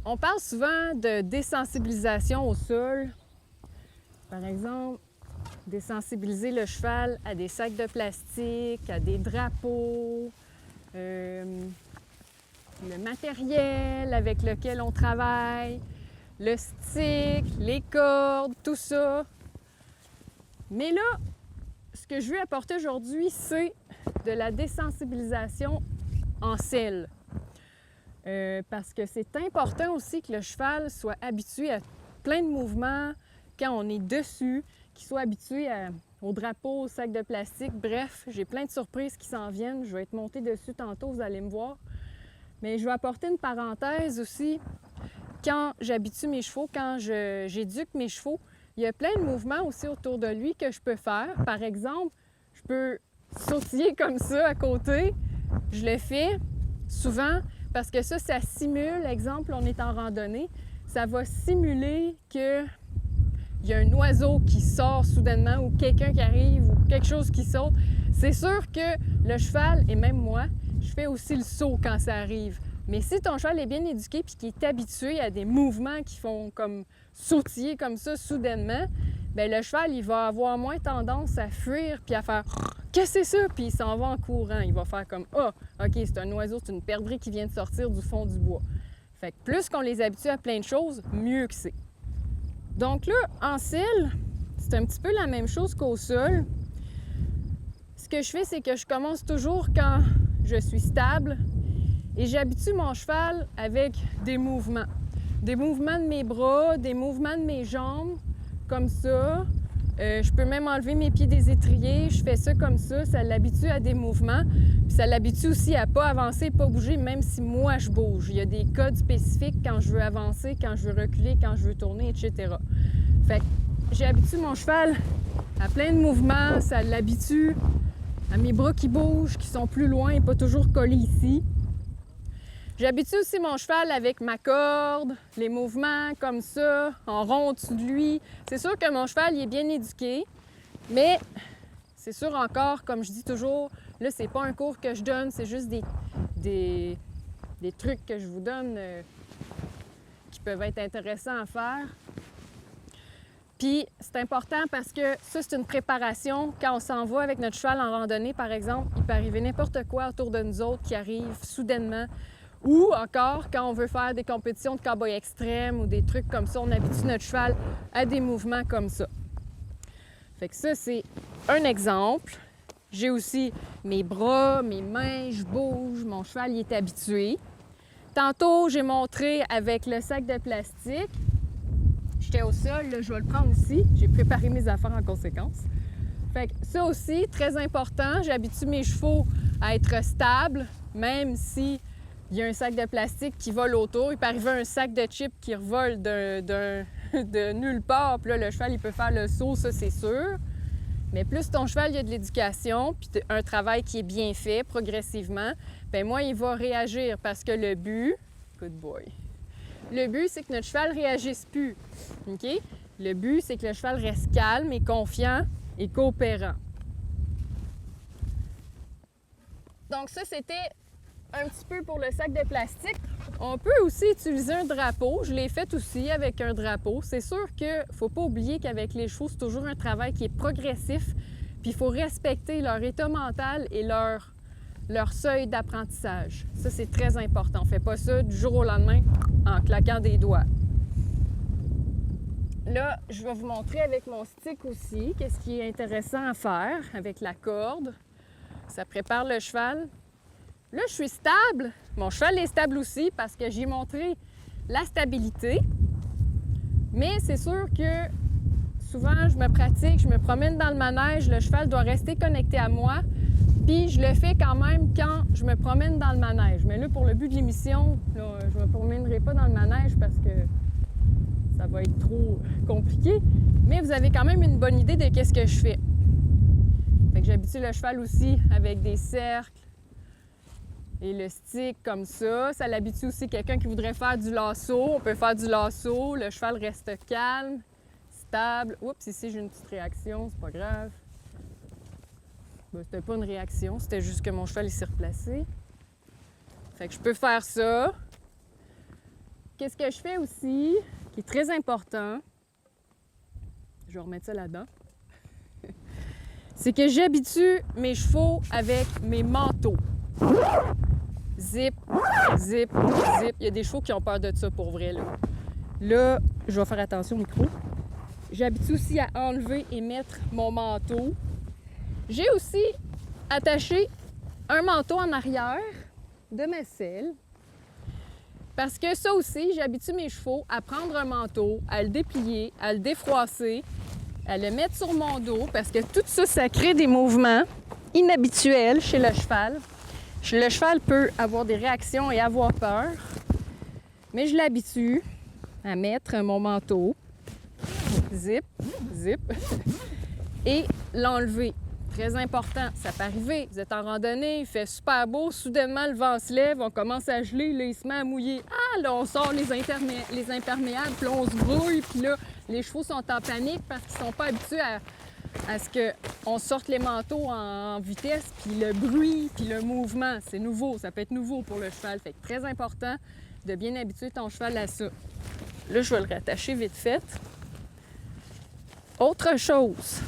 On parle souvent de désensibilisation au sol. Par exemple, désensibiliser le cheval à des sacs de plastique, à des drapeaux, le matériel avec lequel on travaille, le stick, les cordes, tout ça. Mais là, ce que je veux apporter aujourd'hui, c'est de la désensibilisation en selle. Parce que c'est important aussi que le cheval soit habitué à plein de mouvements quand on est dessus, qu'il soit habitué au drapeau, au sac de plastique. Bref, j'ai plein de surprises qui s'en viennent. Je vais être montée dessus tantôt, vous allez me voir. Mais je vais apporter une parenthèse aussi. Quand j'habitue mes chevaux, quand j'éduque mes chevaux, il y a plein de mouvements aussi autour de lui que je peux faire. Par exemple, je peux sautiller comme ça à côté. Je le fais souvent parce que ça simule, exemple, on est en randonnée, ça va simuler qu'il y a un oiseau qui sort soudainement ou quelqu'un qui arrive ou quelque chose qui saute. C'est sûr que le cheval, et même moi, je fais aussi le saut quand ça arrive. Mais si ton cheval est bien éduqué et qu'il est habitué à des mouvements qui font comme sautiller comme ça soudainement, bien le cheval, il va avoir moins tendance à fuir puis à faire « Qu'est-ce que c'est ça? » Puis il s'en va en courant. Il va faire comme « Ah, OK, c'est un oiseau, c'est une perdrix qui vient de sortir du fond du bois. » Fait que plus qu'on les habitue à plein de choses, mieux que c'est. Donc là, en selle, c'est un petit peu la même chose qu'au sol. Ce que je fais, c'est que je commence toujours quand je suis stable et j'habitue mon cheval avec des mouvements. Des mouvements de mes bras, des mouvements de mes jambes, comme ça. Je peux même enlever mes pieds des étriers. Je fais ça comme ça l'habitue à des mouvements. Puis ça l'habitue aussi à pas avancer, pas bouger, même si moi je bouge. Il y a des codes spécifiques quand je veux avancer, quand je veux reculer, quand je veux tourner, etc. Fait que j'habitue mon cheval à plein de mouvements. Ça l'habitue à mes bras qui bougent, qui sont plus loin et pas toujours collés ici. J'habitue aussi mon cheval avec ma corde, les mouvements comme ça, en rond au-dessus de lui. C'est sûr que mon cheval il est bien éduqué, mais c'est sûr encore, comme je dis toujours, là, c'est pas un cours que je donne, c'est juste des trucs que je vous donne qui peuvent être intéressants à faire. Puis c'est important parce que ça, c'est une préparation. Quand on s'en va avec notre cheval en randonnée, par exemple, il peut arriver n'importe quoi autour de nous autres qui arrive soudainement. Ou encore, quand on veut faire des compétitions de cow-boy extrême ou des trucs comme ça, on habitue notre cheval à des mouvements comme ça. Fait que ça, c'est un exemple. J'ai aussi mes bras, mes mains, je bouge, mon cheval il est habitué. Tantôt, j'ai montré avec le sac de plastique. J'étais au sol, là, je vais le prendre ici. J'ai préparé mes affaires en conséquence. Fait que ça aussi, très important, j'habitue mes chevaux à être stables, même si il y a un sac de plastique qui vole autour. Il peut arriver un sac de chips qui revole de nulle part. Puis là, le cheval, il peut faire le saut, ça, c'est sûr. Mais plus ton cheval, il y a de l'éducation, puis un travail qui est bien fait progressivement, bien moi, il va réagir parce que le but... Good boy. Le but, c'est que notre cheval ne réagisse plus. OK? Le but, c'est que le cheval reste calme et confiant et coopérant. Donc ça, c'était un petit peu pour le sac de plastique. On peut aussi utiliser un drapeau. Je l'ai fait aussi avec un drapeau. C'est sûr qu'il ne faut pas oublier qu'avec les chevaux, c'est toujours un travail qui est progressif. Puis il faut respecter leur état mental et leur seuil d'apprentissage. Ça, c'est très important. On ne fait pas ça du jour au lendemain en claquant des doigts. Là, je vais vous montrer avec mon stick aussi qu'est-ce qui est intéressant à faire avec la corde. Ça prépare le cheval. Là, je suis stable. Mon cheval est stable aussi parce que j'ai montré la stabilité. Mais c'est sûr que souvent, je me pratique, je me promène dans le manège, le cheval doit rester connecté à moi. Puis je le fais quand même quand je me promène dans le manège. Mais là, pour le but de l'émission, je ne me promènerai pas dans le manège parce que ça va être trop compliqué. Mais vous avez quand même une bonne idée de qu'est-ce que je fais. Fait que j'habitue le cheval aussi avec des cercles et le stick comme ça. Ça l'habitue aussi quelqu'un qui voudrait faire du lasso. On peut faire du lasso. Le cheval reste calme, stable. Oups, ici j'ai une petite réaction, c'est pas grave. Ben, c'était pas une réaction, c'était juste que mon cheval il s'est replacé. Fait que je peux faire ça. qu'est-ce que je fais aussi, qui est très important, je vais remettre ça là-dedans, c'est que j'habitue mes chevaux avec mes manteaux. Zip, zip, zip. Il y a des chevaux qui ont peur de ça pour vrai, là. Là, je vais faire attention au micro. J'habitue aussi à enlever et mettre mon manteau. J'ai aussi attaché un manteau en arrière de ma selle. Parce que ça aussi, j'habitue mes chevaux à prendre un manteau, à le déplier, à le défroisser, à le mettre sur mon dos, parce que tout ça, ça crée des mouvements inhabituels chez le cheval. Le cheval peut avoir des réactions et avoir peur, mais je l'habitue à mettre mon manteau, zip, zip, et l'enlever. Très important, ça peut arriver, vous êtes en randonnée, il fait super beau, soudainement le vent se lève, on commence à geler, là il se met à mouiller. Ah, là on sort les imperméables, puis là on se brouille, puis là les chevaux sont en panique parce qu'ils sont pas habitués à ce qu'on sorte les manteaux en vitesse, puis le bruit, puis le mouvement, c'est nouveau, ça peut être nouveau pour le cheval. Fait que très important de bien habituer ton cheval à ça. Là, je vais le rattacher vite fait. Autre chose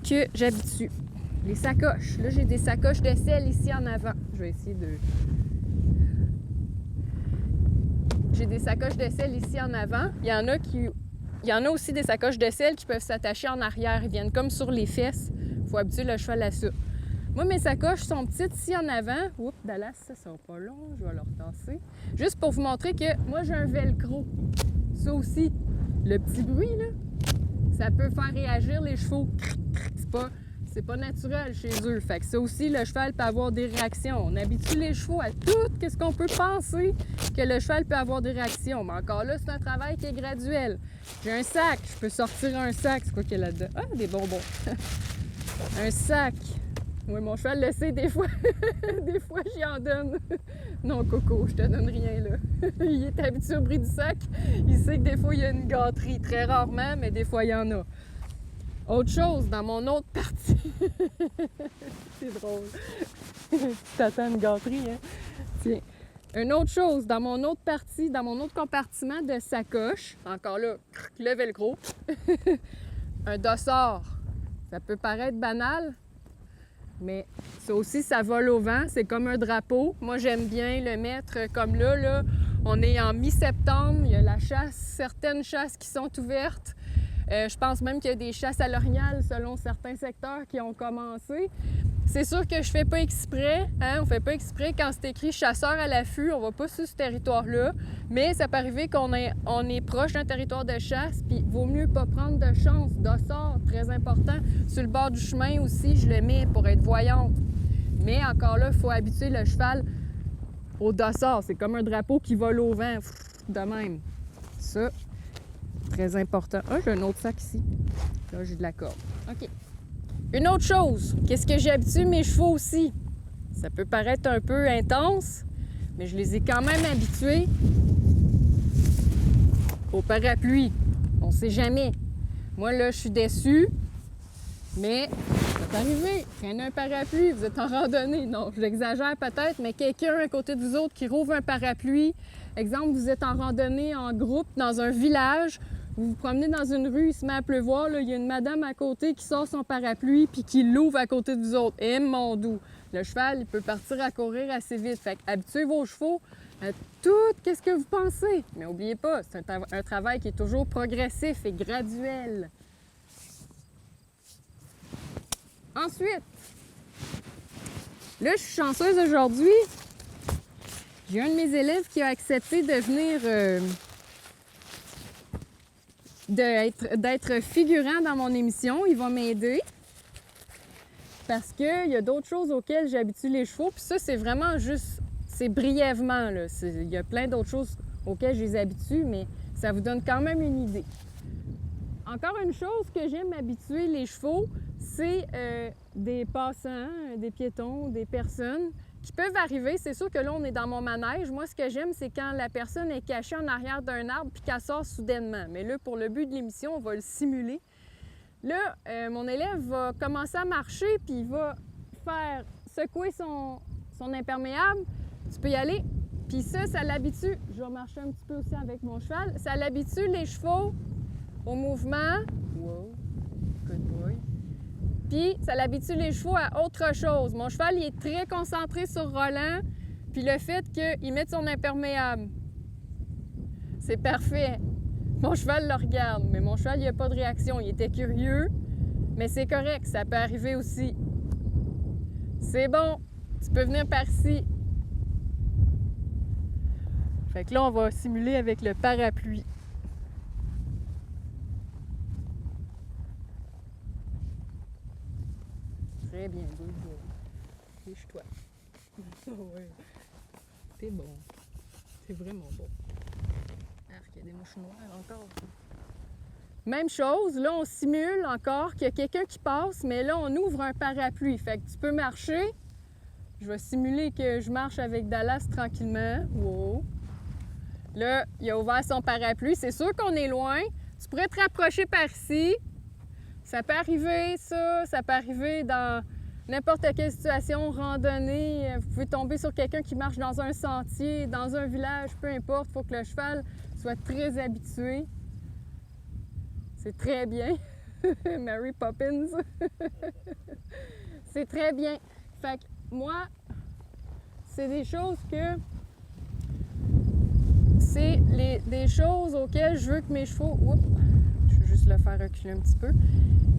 que j'habitue, les sacoches. Là, j'ai des sacoches de selle ici en avant. Je vais essayer de... J'ai des sacoches de selle ici en avant. Il y en a aussi des sacoches de selle qui peuvent s'attacher en arrière. Ils viennent comme sur les fesses. Il faut habituer le cheval à ça. Moi, mes sacoches sont petites ici en avant. Oups, Dallas, ça sera pas long. Je vais le retasser. Juste pour vous montrer que moi, j'ai un velcro. Ça aussi, le petit bruit, là, ça peut faire réagir les chevaux. C'est pas naturel chez eux. Fait que ça aussi, le cheval peut avoir des réactions. On habitue les chevaux à tout ce qu'on peut penser que le cheval peut avoir des réactions. Mais encore là, c'est un travail qui est graduel. J'ai un sac. Je peux sortir un sac. C'est quoi qu'il y a là-dedans? Ah, des bonbons. Un sac. Oui, mon cheval le sait des fois. Des fois, j'y en donne. Non, Coco, je te donne rien, là. Il est habitué au bruit du sac. Il sait que des fois, il y a une gâterie. Très rarement, mais des fois, il y en a. Autre chose, dans mon autre partie... C'est drôle. Tu t'attends une gâterie, hein? Tiens. Une autre chose, dans mon autre partie, dans mon autre compartiment de sacoche, encore là, le velcro, un dossard. Ça peut paraître banal, mais ça aussi, ça vole au vent. C'est comme un drapeau. Moi, j'aime bien le mettre comme là. On est en mi-septembre. Il y a la chasse, certaines chasses qui sont ouvertes. Je pense même qu'il y a des chasses à l'orignal selon certains secteurs qui ont commencé. C'est sûr que je fais pas exprès, hein? On fait pas exprès. Quand c'est écrit chasseur à l'affût, on va pas sur ce territoire-là. Mais ça peut arriver qu'on est proche d'un territoire de chasse, puis il vaut mieux pas prendre de chance. Dossard, très important. Sur le bord du chemin aussi, je le mets pour être voyante. Mais encore là, il faut habituer le cheval au dossard. C'est comme un drapeau qui vole au vent, de même. Ça, très important. Ah, j'ai un autre sac ici. Là, j'ai de la corde. OK. Une autre chose, qu'est-ce que j'ai habitué mes chevaux aussi? Ça peut paraître un peu intense, mais je les ai quand même habitués au parapluie. On sait jamais. Moi, là, je suis déçue, mais ça peut arriver. Prenez un parapluie, vous êtes en randonnée. Non, j'exagère peut-être, mais quelqu'un à côté de vous autres qui rouvre un parapluie. Exemple, vous êtes en randonnée en groupe dans un village. Vous vous promenez dans une rue, il se met à pleuvoir, là, il y a une madame à côté qui sort son parapluie puis qui l'ouvre à côté de vous autres. Et mon doux, le cheval, il peut partir à courir assez vite. Fait habituez vos chevaux à tout ce que vous pensez. Mais n'oubliez pas, c'est un travail qui est toujours progressif et graduel. Ensuite, là, je suis chanceuse aujourd'hui. J'ai un de mes élèves qui a accepté de venir... d'être figurant dans mon émission. Il va m'aider parce qu'il y a d'autres choses auxquelles j'habitue les chevaux. Puis ça, c'est vraiment juste, c'est brièvement, là. Il y a plein d'autres choses auxquelles je les habitue, mais ça vous donne quand même une idée. Encore une chose que j'aime habituer les chevaux, c'est des passants, des piétons, des personnes qui peuvent arriver. C'est sûr que là, on est dans mon manège. Moi, ce que j'aime, c'est quand la personne est cachée en arrière d'un arbre puis qu'elle sort soudainement. Mais là, pour le but de l'émission, on va le simuler. Là, mon élève va commencer à marcher puis il va faire secouer son imperméable, tu peux y aller. Puis ça l'habitue. Je vais marcher un petit peu aussi avec mon cheval. Ça l'habitue les chevaux au mouvement. Wow, good boy. Puis ça l'habitue les chevaux à autre chose. Mon cheval, il est très concentré sur Roland. Puis le fait qu'il mette son imperméable, c'est parfait. Mon cheval le regarde, mais mon cheval, il n'a pas de réaction. Il était curieux, mais c'est correct, ça peut arriver aussi. C'est bon, tu peux venir par ici. Fait que là, on va simuler avec le parapluie. Très bien, good boy. Fiche-toi. Oh ouais. T'es bon. T'es vraiment bon. Arc, il y a des mouches noires encore. Même chose, là, on simule encore qu'il y a quelqu'un qui passe, mais là, on ouvre un parapluie. Fait que tu peux marcher. Je vais simuler que je marche avec Dallas tranquillement. Wow. Là, il a ouvert son parapluie. C'est sûr qu'on est loin. Tu pourrais te rapprocher par ici. Ça peut arriver, ça peut arriver dans n'importe quelle situation, randonnée. Vous pouvez tomber sur quelqu'un qui marche dans un sentier, dans un village, peu importe. Il faut que le cheval soit très habitué. C'est très bien. Mary Poppins. C'est très bien. Fait que moi, c'est des choses que... C'est des choses auxquelles je veux que mes chevaux... Oups, je vais juste le faire reculer un petit peu.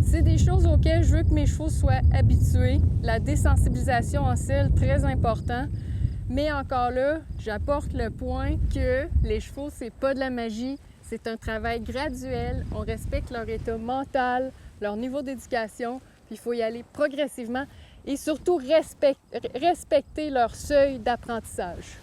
C'est des choses auxquelles je veux que mes chevaux soient habitués. La désensibilisation en selle, très important. Mais encore là, j'apporte le point que les chevaux, c'est pas de la magie. C'est un travail graduel. On respecte leur état mental, leur niveau d'éducation. Puis il faut y aller progressivement et surtout respecter leur seuil d'apprentissage.